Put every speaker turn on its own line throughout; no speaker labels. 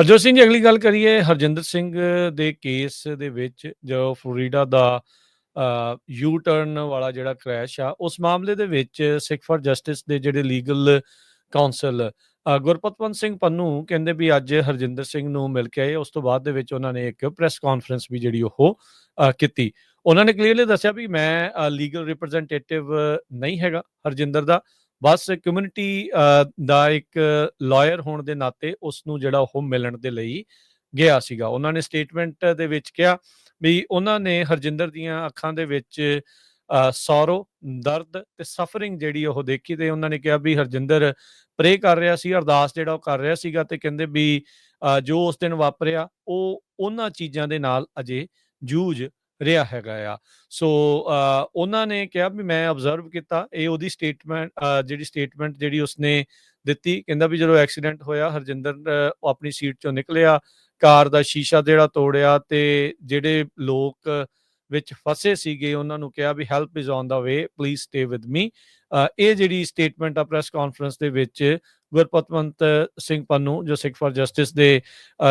ਹਰਜੋਤ ਸਿੰਘ ਜੀ, ਅਗਲੀ ਗੱਲ ਕਰੀਏ ਹਰਜਿੰਦਰ ਸਿੰਘ ਦੇ ਕੇਸ ਦੇ ਵਿੱਚ ਜੋ ਫਲੋਰੀਡਾ ਦਾ ਯੂ ਟਰਨ ਵਾਲਾ ਜਿਹੜਾ ਕ੍ਰੈਸ਼ ਆ, ਉਸ ਮਾਮਲੇ ਦੇ ਵਿੱਚ ਸਿੱਖ ਫਾਰ ਜਸਟਿਸ ਦੇ ਜਿਹੜੇ ਲੀਗਲ ਕਾਉਂਸਲ ਗੁਰਪਤਵੰਤ ਸਿੰਘ ਪੰਨੂ ਕਹਿੰਦੇ ਵੀ ਅੱਜ ਹਰਜਿੰਦਰ ਸਿੰਘ ਨੂੰ ਮਿਲ ਕੇ ਆਏ। ਉਸ ਤੋਂ ਬਾਅਦ ਦੇ ਵਿੱਚ ਉਹਨਾਂ ਨੇ ਇੱਕ ਪ੍ਰੈਸ ਕਾਨਫਰੰਸ ਵੀ ਜਿਹੜੀ ਉਹ ਕੀਤੀ। ਉਹਨਾਂ ਨੇ ਕਲੀਅਰਲੀ ਦੱਸਿਆ ਵੀ ਮੈਂ ਲੀਗਲ ਰਿਪਰੈਜ਼ੈਂਟੇਟਿਵ ਨਹੀਂ ਹੈਗਾ ਹਰਜਿੰਦਰ ਦਾ, ਬਸ ਕਮਿਊਨਿਟੀ ਦਾ ਇੱਕ ਲਾਇਰ ਹੋਣ ਦੇ ਨਾਤੇ ਉਸ ਨੂੰ ਜਿਹੜਾ ਉਹ ਮਿਲਣ ਦੇ ਲਈ ਗਿਆ ਸੀਗਾ। ਉਹਨਾਂ ਨੇ ਸਟੇਟਮੈਂਟ ਦੇ ਵਿੱਚ ਕਿਹਾ ਵੀ ਉਹਨਾਂ ਨੇ ਹਰਜਿੰਦਰ ਦੀਆਂ ਅੱਖਾਂ ਦੇ ਵਿੱਚ ਸੌਰੋ, ਦਰਦ ਤੇ ਸਫਰਿੰਗ ਜਿਹੜੀ ਉਹ ਦੇਖੀ, ਤੇ ਉਹਨਾਂ ਨੇ ਕਿਹਾ ਵੀ ਹਰਜਿੰਦਰ ਪ੍ਰੇ ਕਰ ਰਿਹਾ ਸੀ, ਅਰਦਾਸ ਜਿਹੜਾ ਉਹ ਕਰ ਰਿਹਾ ਸੀਗਾ, ਤੇ ਕਹਿੰਦੇ ਵੀ ਜੋ ਉਸ ਦਿਨ ਵਾਪਰਿਆ ਉਹ ਉਹਨਾਂ ਚੀਜ਼ਾਂ ਦੇ ਨਾਲ ਅਜੇ ਜੂਝ ਰਿਹਾ ਹੈਗਾ ਆ। ਸੋ ਉਹਨਾਂ ਨੇ ਕਿਹਾ ਵੀ ਮੈਂ ਅਬਜ਼ਰਵ ਕੀਤਾ, ਇਹ ਉਹਦੀ ਸਟੇਟਮੈਂਟ ਜਿਹੜੀ ਉਸਨੇ ਦਿੱਤੀ। ਕਹਿੰਦਾ ਵੀ ਜਦੋਂ ਐਕਸੀਡੈਂਟ ਹੋਇਆ ਹਰਜਿੰਦਰ ਆਪਣੀ ਸੀਟ ਚੋਂ ਨਿਕਲਿਆ, ਕਾਰ ਦਾ ਸ਼ੀਸ਼ਾ ਜਿਹੜਾ ਤੋੜਿਆ, ਤੇ ਜਿਹੜੇ ਲੋਕ ਵਿੱਚ ਫਸੇ ਸੀਗੇ ਉਹਨਾਂ ਨੂੰ ਕਿਹਾ we help is on the way, please stay with me. ਇਹ ਜਿਹੜੀ ਸਟੇਟਮੈਂਟ ਆ ਪ੍ਰੈਸ ਕਾਨਫਰੰਸ ਦੇ ਵਿੱਚ ਗੁਰਪਤਵੰਤ ਸਿੰਘ ਪੰਨੂ ਜੋ ਸਿੱਖ ਫਾਰ ਜਸਟਿਸ ਦੇ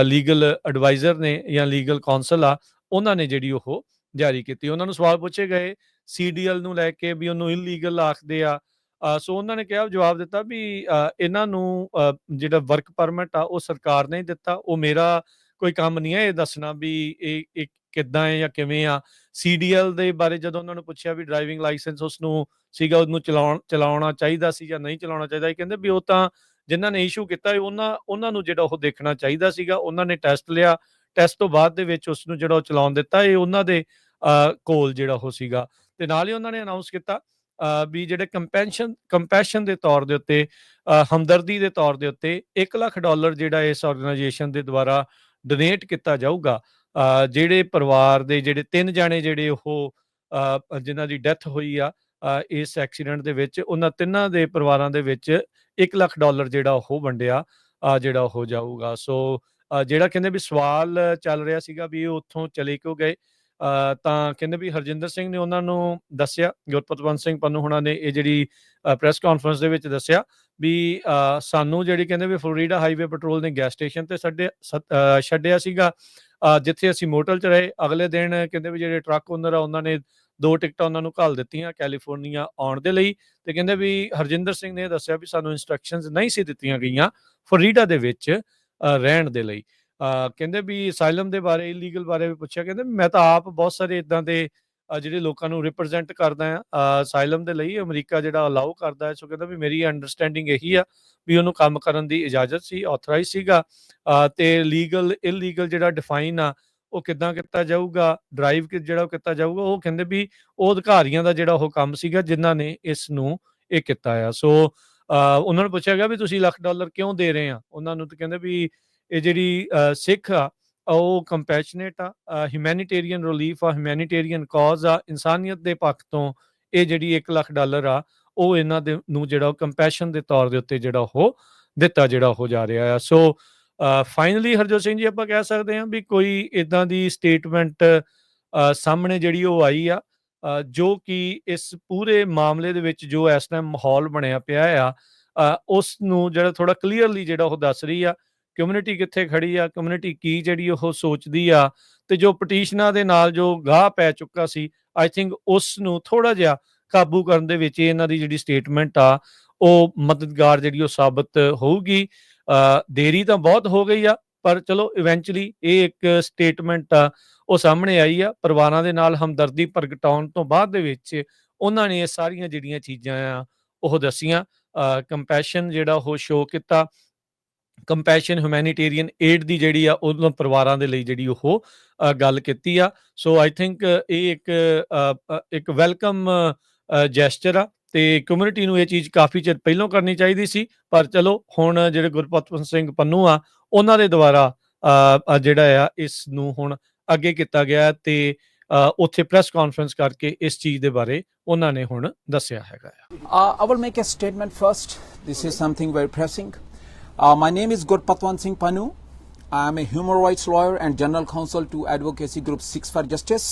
ਲੀਗਲ ਐਡਵਾਈਜ਼ਰ ਨੇ ਜਾਂ ਲੀਗਲ ਕਾਉਂਸਲ ਆ, ਉਹਨਾਂ ਨੇ ਜਿਹੜੀ ਉਹ ਜਾਰੀ ਕੀਤੀ। ਉਹਨਾਂ ਨੂੰ ਸਵਾਲ ਪੁੱਛੇ ਗਏ CDL ਨੂੰ ਲੈ ਕੇ ਵੀ ਉਹਨੂੰ ਇਲੀਗਲ ਆਖਦੇ ਆ। ਸੋ ਉਹਨਾਂ ਨੇ ਕਿਹਾ, ਜਵਾਬ ਦਿੱਤਾ ਵੀ ਇਹਨਾਂ ਨੂੰ ਜਿਹੜਾ ਵਰਕ ਪਰਮਿਟ ਆ ਉਹ ਸਰਕਾਰ ਨੇ ਦਿੱਤਾ, ਉਹ ਮੇਰਾ ਕੋਈ ਕੰਮ ਨਹੀਂ ਹੈ ਇਹ ਦੱਸਣਾ ਵੀ ਇਹ ਕਿੱਦਾਂ ਹੈ ਜਾਂ ਕਿਵੇਂ ਆ। CDL ਦੇ ਬਾਰੇ ਜਦੋਂ ਉਹਨਾਂ ਨੂੰ ਪੁੱਛਿਆ ਵੀ ਡਰਾਈਵਿੰਗ ਲਾਇਸੈਂਸ ਉਸਨੂੰ ਸੀਗਾ, ਉਹਨੂੰ ਚਲਾਉਣਾ ਚਾਹੀਦਾ ਸੀ ਜਾਂ ਨਹੀਂ ਚਲਾਉਣਾ ਚਾਹੀਦਾ, ਇਹ ਕਹਿੰਦੇ ਵੀ ਉਹ ਤਾਂ ਜਿਨ੍ਹਾਂ ਨੇ ਇਸ਼ੂ ਕੀਤਾ ਉਹਨਾਂ ਨੂੰ ਜਿਹੜਾ ਉਹ ਦੇਖਣਾ ਚਾਹੀਦਾ ਸੀਗਾ। ਉਹਨਾਂ ਨੇ ਟੈਸਟ ਲਿਆ, ਟੈਸਟ ਤੋਂ ਬਾਅਦ ਦੇ ਵਿੱਚ ਉਸ ਨੂੰ ਜਿਹੜਾ ਉਹ ਚਲਾਉਣ ਦਿੱਤਾ, ਇਹ ਉਹਨਾਂ ਦੇ ਕੋਲ ਜਿਹੜਾ ਉਹ ਸੀਗਾ। ਤੇ ਨਾਲ ਹੀ ਉਹਨਾਂ ਨੇ ਅਨਾਉਂਸ ਕੀਤਾ ਵੀ ਜਿਹੜੇ ਕੰਪੈਸ਼ਨ ਦੇ ਤੌਰ ਦੇ ਉੱਤੇ, ਹਮਦਰਦੀ ਦੇ ਤੌਰ ਦੇ ਉੱਤੇ $1 ਲੱਖ ਜਿਹੜਾ ਇਸ ਆਰਗੇਨਾਈਜੇਸ਼ਨ ਦੇ ਦੁਆਰਾ ਡੋਨੇਟ ਕੀਤਾ ਜਾਊਗਾ। ਜਿਹੜੇ ਪਰਿਵਾਰ ਦੇ ਜਿਹੜੇ 3 ਜਾਣੇ ਜਿਹੜੇ ਉਹ ਜਿਨ੍ਹਾਂ ਦੀ ਡੈਥ ਹੋਈ ਆ ਇਸ ਐਕਸੀਡੈਂਟ ਦੇ ਵਿੱਚ, ਉਹਨਾਂ ਤਿੰਨਾਂ ਦੇ ਪਰਿਵਾਰਾਂ ਦੇ ਵਿੱਚ $1 ਲੱਖ ਜਿਹੜਾ ਉਹ ਵੰਡਿਆ ਜਿਹੜਾ ਉਹ ਜਾਊਗਾ। ਸੋ ਜਿਹੜਾ ਕਹਿੰਦੇ ਵੀ ਸਵਾਲ ਚੱਲ ਰਿਹਾ ਸੀਗਾ ਵੀ ਉਹ ਉੱਥੋਂ ਚਲੇ ਕਿਉਂ ਗਏ, ਤਾਂ ਕਹਿੰਦੇ ਵੀ ਹਰਜਿੰਦਰ ਸਿੰਘ ਨੇ ਉਹਨਾਂ ਨੂੰ ਦੱਸਿਆ, ਗੁਰਪਤਵੰਤ ਸਿੰਘ ਪੰਨੂ ਹੋਣਾ ਨੇ ਇਹ ਜਿਹੜੀ ਪ੍ਰੈਸ ਕਾਨਫਰੰਸ ਦੇ ਵਿੱਚ ਦੱਸਿਆ ਵੀ ਸਾਨੂੰ ਜਿਹੜੀ ਕਹਿੰਦੇ ਵੀ ਫਲੋਰੀਡਾ ਹਾਈਵੇ ਪੈਟਰੋਲ ਨੇ ਗੈਸ ਸਟੇਸ਼ਨ ਤੇ ਛੱਡਿਆ ਸੀਗਾ, ਜਿੱਥੇ ਅਸੀਂ ਮੋਟਲ 'ਚ ਰਹੇ। ਅਗਲੇ ਦਿਨ ਕਹਿੰਦੇ ਵੀ ਜਿਹੜੇ ਟਰੱਕ ਓਨਰ ਆ ਉਹਨਾਂ ਨੇ 2 ਟਿਕਟਾਂ ਉਹਨਾਂ ਨੂੰ ਘੱਲ ਦਿੱਤੀਆਂ ਕੈਲੀਫੋਰਨੀਆ ਆਉਣ ਦੇ ਲਈ, ਤੇ ਕਹਿੰਦੇ ਵੀ ਹਰਜਿੰਦਰ ਸਿੰਘ ਨੇ ਦੱਸਿਆ ਵੀ ਸਾਨੂੰ ਇੰਸਟਰਕਸ਼ਨਸ ਨਹੀਂ ਸੀ ਦਿੱਤੀਆਂ ਗਈਆਂ ਫਲੋਰੀਡਾ ਦੇ ਵਿੱਚ ਰਹਿਣ ਦੇ ਲਈ। ਕਹਿੰਦੇ ਵੀ ਅਸਾਈਲਮ ਦੇ ਬਾਰੇ, ਇਲੀਗਲ ਬਾਰੇ ਵੀ ਪੁੱਛਿਆ, ਕਹਿੰਦੇ ਮੈਂ ਤਾਂ ਆਪ ਬਹੁਤ ਸਾਰੇ ਇੱਦਾਂ ਦੇ ਜਿਹੜੇ ਲੋਕਾਂ ਨੂੰ ਰਿਪਰੈਜ਼ੈਂਟ ਕਰਦਾ ਆ ਅਸਾਈਲਮ ਦੇ ਲਈ, ਅਮਰੀਕਾ ਜਿਹੜਾ ਅਲਾਓ ਕਰਦਾ ਹੈ। ਸੋ ਕਹਿੰਦਾ ਵੀ ਮੇਰੀ ਅੰਡਰਸਟੈਂਡਿੰਗ ਇਹੀ ਆ ਵੀ ਉਹਨੂੰ ਕੰਮ ਕਰਨ ਦੀ ਇਜਾਜ਼ਤ ਸੀ, ਆਥੋਰਾਈਜ਼ ਸੀਗਾ, ਤੇ ਲੀਗਲ ਇਲੀਗਲ ਜਿਹੜਾ ਡਿਫਾਈਨ ਆ ਉਹ ਕਿੱਦਾਂ ਕੀਤਾ ਜਾਊਗਾ, ਡਰਾਈਵ ਜਿਹੜਾ ਉਹ ਕੀਤਾ ਜਾਊਗਾ, ਉਹ ਕਹਿੰਦੇ ਵੀ ਉਹ ਅਧਿਕਾਰੀਆਂ ਦਾ ਜਿਹੜਾ ਉਹ ਕੰਮ ਸੀਗਾ ਜਿਨ੍ਹਾਂ ਨੇ ਇਸ ਨੂੰ ਇਹ ਕੀਤਾ ਆ। ਸੋ ਉਹਨਾਂ ਨੂੰ ਪੁੱਛਿਆ ਗਿਆ ਵੀ ਤੁਸੀਂ $1 ਲੱਖ ਕਿਉਂ ਦੇ ਰਹੇ ਆ ਉਹਨਾਂ ਨੂੰ, ਤੇ ਕਹਿੰਦੇ ਵੀ ਇਹ ਜਿਹੜੀ ਸਿੱਖ ਆ ਉਹ ਕੰਪੈਸ਼ਨੇਟ ਆ, ਹਿਊਮੈਨੀਟੇਰੀਅਨ ਰਿਲੀਫ ਆ, ਹਿਊਮੈਨੀਟੇਰੀਅਨ ਕਾਜ਼ ਆ, ਇਨਸਾਨੀਅਤ ਦੇ ਪੱਖ ਤੋਂ ਇਹ ਜਿਹੜੀ $1 ਲੱਖ ਆ ਉਹ ਇਹਨਾਂ ਦੇ ਨੂੰ ਜਿਹੜਾ ਉਹ ਕੰਪੈਸ਼ਨ ਦੇ ਤੌਰ ਦੇ ਉੱਤੇ ਜਿਹੜਾ ਉਹ ਦਿੱਤਾ ਜਿਹੜਾ ਹੋ ਜਾ ਰਿਹਾ ਆ। ਸੋ ਫਾਈਨਲੀ ਹਰਜੋਤ ਸਿੰਘ ਜੀ ਆਪਾਂ ਕਹਿ ਸਕਦੇ ਹਾਂ ਵੀ ਕੋਈ ਇੱਦਾਂ ਦੀ ਸਟੇਟਮੈਂਟ ਸਾਹਮਣੇ ਜਿਹੜੀ ਉਹ ਆਈ ਆ ਜੋ ਕਿ ਇਸ ਪੂਰੇ ਮਾਮਲੇ ਦੇ ਵਿੱਚ ਜੋ ਇਸ ਟਾਈਮ ਮਾਹੌਲ ਬਣਿਆ ਪਿਆ ਆ ਉਸ ਨੂੰ ਜਿਹੜਾ ਥੋੜਾ ਕਲੀਅਰਲੀ ਜਿਹੜਾ ਉਹ ਦੱਸ ਰਹੀ ਆ ਕਮਿਊਨਿਟੀ ਕਿੱਥੇ ਖੜੀ ਆ, ਕਮਿਊਨਿਟੀ ਕੀ ਜਿਹੜੀ ਉਹ ਸੋਚਦੀ ਆ, ਤੇ ਜੋ ਪਟੀਸ਼ਨਾਂ ਦੇ ਨਾਲ ਜੋ ਗਾਹ ਪੈ ਚੁੱਕਾ ਸੀ, ਆਈ ਥਿੰਕ ਉਸ ਨੂੰ ਥੋੜਾ ਜਿਹਾ ਕਾਬੂ ਕਰਨ ਦੇ ਵਿੱਚ ਇਹਨਾਂ ਦੀ ਜਿਹੜੀ ਸਟੇਟਮੈਂਟ ਆ ਉਹ ਮਦਦਗਾਰ ਜਿਹੜੀ ਉਹ ਸਾਬਤ ਹੋਊਗੀ। ਦੇਰੀ ਤਾਂ ਬਹੁਤ ਹੋ ਗਈ ਆ, ਪਰ ਚਲੋ ਇਵੈਂਚੁਅਲੀ ਇਹ ਇੱਕ ਸਟੇਟਮੈਂਟ ਆ ਉਹ ਸਾਹਮਣੇ ਆਈ ਆ। ਪਰਿਵਾਰਾਂ ਦੇ ਨਾਲ ਹਮਦਰਦੀ ਪ੍ਰਗਟਾਉਣ ਤੋਂ ਬਾਅਦ ਦੇ ਵਿੱਚ ਉਹਨਾਂ ਨੇ ਇਹ ਸਾਰੀਆਂ ਜਿਹੜੀਆਂ ਚੀਜ਼ਾਂ ਆ ਉਹ ਦੱਸੀਆਂ, ਕੰਪੈਸ਼ਨ ਜਿਹੜਾ ਉਹ ਸ਼ੋਅ ਕੀਤਾ, ਕੰਪੈਸ਼ਨ ਹਿਊਮੈਨੀਟੇਰੀਅਨ ਏਡ ਦੀ ਜਿਹੜੀ ਆ ਉਹਨਾਂ ਪਰਿਵਾਰਾਂ ਦੇ ਲਈ ਜਿਹੜੀ ਉਹ ਗੱਲ ਕੀਤੀ ਆ। ਸੋ ਆਈ ਥਿੰਕ ਇਹ ਇੱਕ ਵੈਲਕਮ ਜੈਸਚਰ ਆ, ਤੇ ਕਮਿਊਨਿਟੀ ਨੂੰ ਇਹ ਚੀਜ਼ ਕਾਫੀ ਚਿਰ ਪਹਿਲਾਂ ਕਰਨੀ ਚਾਹੀਦੀ ਸੀ, ਪਰ ਚਲੋ ਹੁਣ ਜਿਹੜੇ ਗੁਰਪਤਵੰਤ ਸਿੰਘ ਪੰਨੂ ਆ ਉਹਨਾਂ ਦੇ ਦੁਆਰਾ ਜਿਹੜਾ ਆ ਇਸ ਨੂੰ ਹੁਣ ਅੱਗੇ ਕੀਤਾ ਗਿਆ, ਤੇ ਉੱਥੇ ਪ੍ਰੈਸ ਕਾਨਫਰੰਸ ਕਰਕੇ ਇਸ ਚੀਜ਼ ਦੇ ਬਾਰੇ ਉਹਨਾਂ ਨੇ ਹੁਣ ਦੱਸਿਆ ਹੈਗਾ ਆ।
I will make a statement first. This is something very pressing. My name is Gurpatwant Singh Pannu. I am a human rights lawyer and general counsel to advocacy group Sikhs for Justice.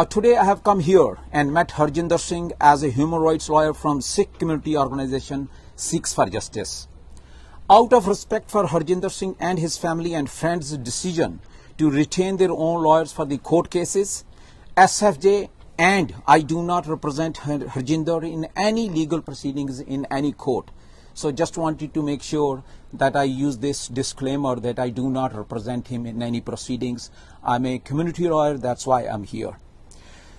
Today I have come here and met Harjinder Singh as a human rights lawyer from Sikh community organization Sikhs for Justice. Out of respect for Harjinder Singh and his family and friends' decision to retain their own lawyers for the court cases, SFJ and I do not represent Harjinder in any legal proceedings in any court. So just wanted to make sure that I use this disclaimer that I do not represent him in any proceedings. I'm a community lawyer, that's why I'm here.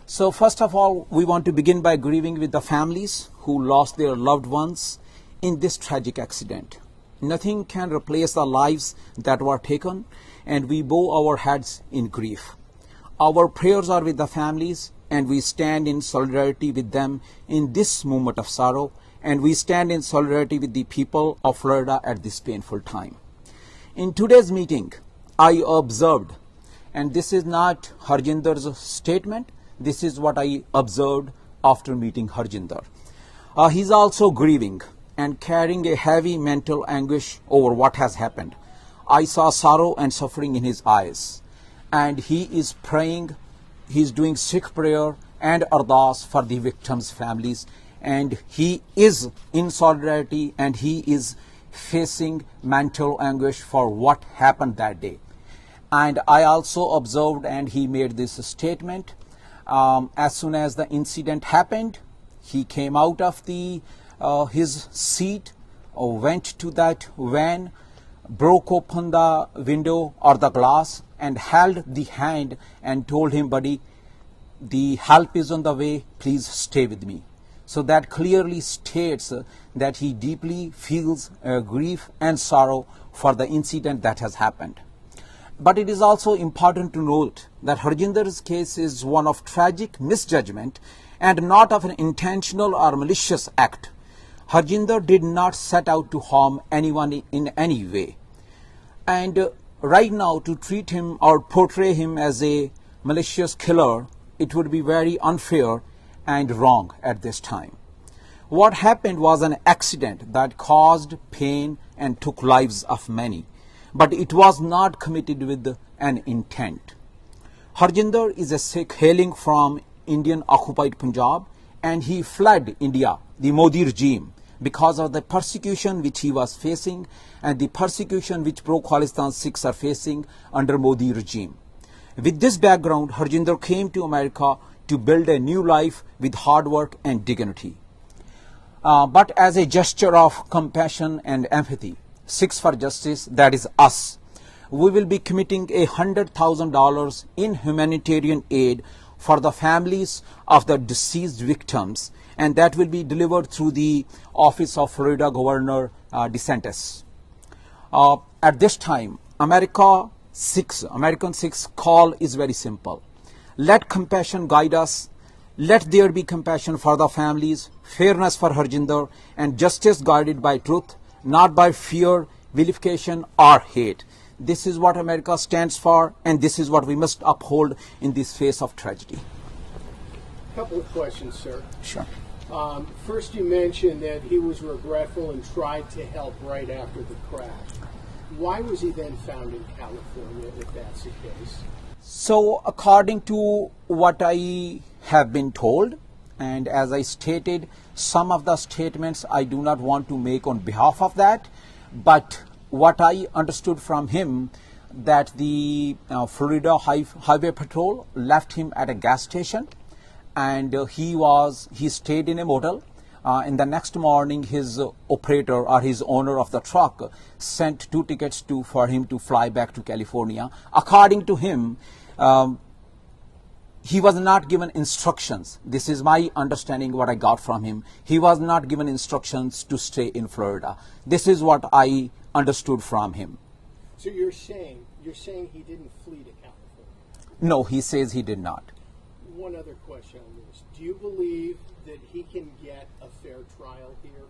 So first of all, we want to begin by grieving with the families who lost their loved ones in this tragic accident. Nothing can replace the lives that were taken, and we bow our heads in grief. Our prayers are with the families, and we stand in solidarity with them in this moment of sorrow, and we stand in solidarity with the people of Florida at this painful time. In today's meeting, I observed, and this is not Harjinder's statement, this is what I observed after meeting Harjinder. He's also grieving and carrying a heavy mental anguish over what has happened. I saw sorrow and suffering in his eyes, and he is praying, he's doing Sikh prayer and ardas for the victims' families, and he is in solidarity and he is facing mental anguish for what happened that day. And I also observed, and he made this statement, as soon as the incident happened, he came out of his seat, went to that van, broke open the window or the glass and held the hand and told him, buddy, the help is on the way, please stay with me. So that clearly states that he deeply feels grief and sorrow for the incident that has happened. But it is also important to note that Harjinder's case is one of tragic misjudgment and not of an intentional or malicious act. Harjinder did not set out to harm anyone in any way. And right now, to treat him or portray him as a malicious killer, it would be very unfair and wrong at this time. What happened was an accident that caused pain and took lives of many, but it was not committed with an intent. Harjinder is a Sikh hailing from Indian occupied Punjab, and he fled India, the Modi regime, because of the persecution which he was facing and the persecution which pro-Khalistan Sikhs are facing under Modi regime. With this background, Harjinder came to America to build a new life with hard work and dignity. But as a gesture of compassion and empathy, Sikhs for Justice, that is us, we will be committing $100,000 in humanitarian aid for the families of the deceased victims, and that will be delivered through the office of Florida Governor DeSantis. At this time, American Sikhs call is very simple. Let compassion guide us. Let there be compassion for the families, fairness for Harjinder, and justice guided by truth, not by fear, vilification, or hate. This is what America stands for, and this is what we must uphold in this face of tragedy.
A couple of questions, sir.
Sure.
First, you mentioned that he was regretful and tried to help right after the crash. Why was he then found in California, if that's the case?
So, according to what I have been told, and as I stated, some of the statements I do not want to make on behalf of that, but what I understood from him, that the Florida Highway Patrol left him at a gas station, and he stayed in a motel. In the next morning, his operator or his owner of the truck sent 2 tickets for him to fly back to California. According to him, he was not given instructions. This is my understanding, what I got from him. He was not given instructions to stay in Florida. This is what I understood from him.
So you're saying he didn't flee to California?
No, he says he did not.
One other question on this. Do you believe that he can get a fair trial here?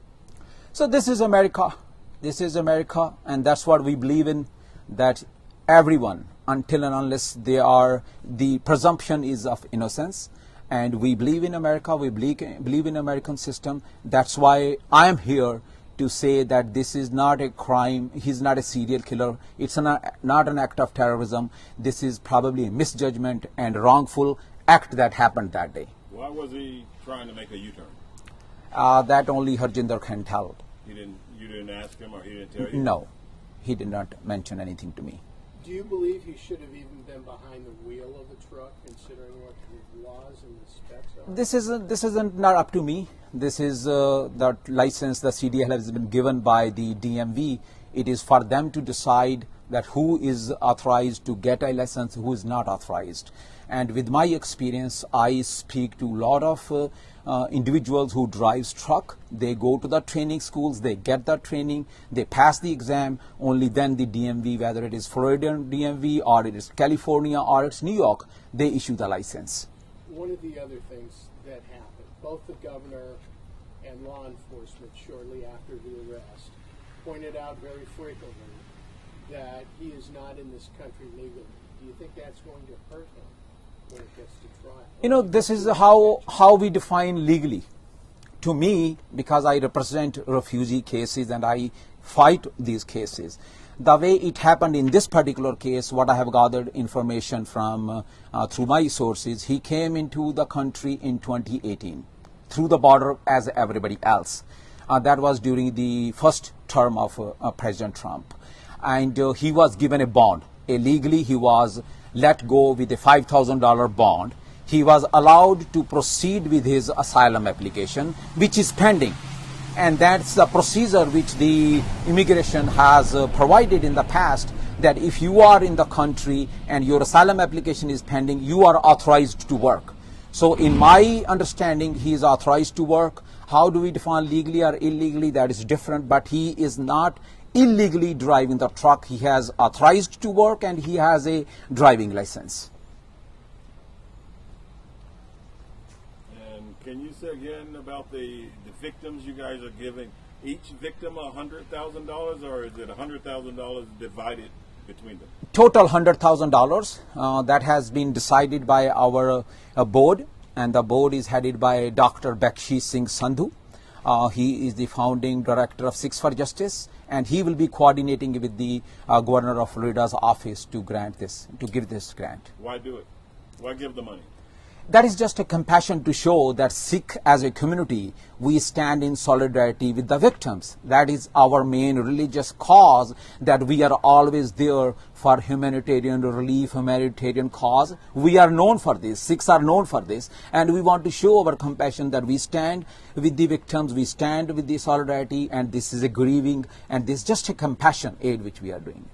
So this is America. This is America, and that's what we believe in, that everyone, until and unless the presumption is of innocence, and we believe in America, we believe in American system. That's why I am here to say that this is not a crime. He's not a serial killer. It's not an act of terrorism. This is probably a misjudgment and wrongful act that happened that day.
Why was he trying to make a U-turn?
That only Harjinder can tell.
You You didn't ask him, or he didn't tell you?
No, he did not mention anything to me.
Do you believe he should have even been behind the wheel of the truck, considering what the laws and the specs are?
This isn't not up to me. This is the license the CDL has been given by the DMV. It is for them to decide that who is authorized to get a license, who is not authorized. And with my experience, I speak to a lot of individuals who drives truck. They go to the training schools, they get the training, they pass the exam. Only then the DMV, whether it is Florida DMV or it is California or it's New York, they issue the license.
One of the other things that happened, both the governor and law enforcement shortly after the arrest pointed out very frequently that he is not in this country legally. Do you think that's going to hurt him when it gets to trial?
You know, this is how we define legally. To me, because I represent refugee cases and I fight these cases, the way it happened in this particular case, what I have gathered information from through my sources, he came into the country in 2018 through the border as everybody else. That was during the first term of President Trump. And he was given a bond. Illegally, he was let go with a $5,000 bond. He was allowed to proceed with his asylum application, which is pending. And that's the procedure which the immigration has provided in the past, that if you are in the country and your asylum application is pending, you are authorized to work. So in my understanding, he is authorized to work. How do we define legally or illegally? That is different, but he is not illegally driving the truck. He has authorized to work and he has a driving license.
And can you say again about the victims you guys are giving? Each victim $100,000, or is it $100,000 divided between them?
Total $100,000. That has been decided by our board, and the board is headed by Dr. Bakshi Singh Sandhu. He is the founding director of Six for Justice, and he will be coordinating with the governor of Florida's office to give this grant.
Why do it? Why give the money?
That is just a compassion to show that Sikh as a community, we stand in solidarity with the victims. That is our main religious cause, that we are always there for humanitarian relief, humanitarian cause. We are known for this. Sikhs are known for this. And we want to show our compassion that we stand with the victims, we stand with the solidarity, and this is a grieving, and this is just a compassion aid which we are doing.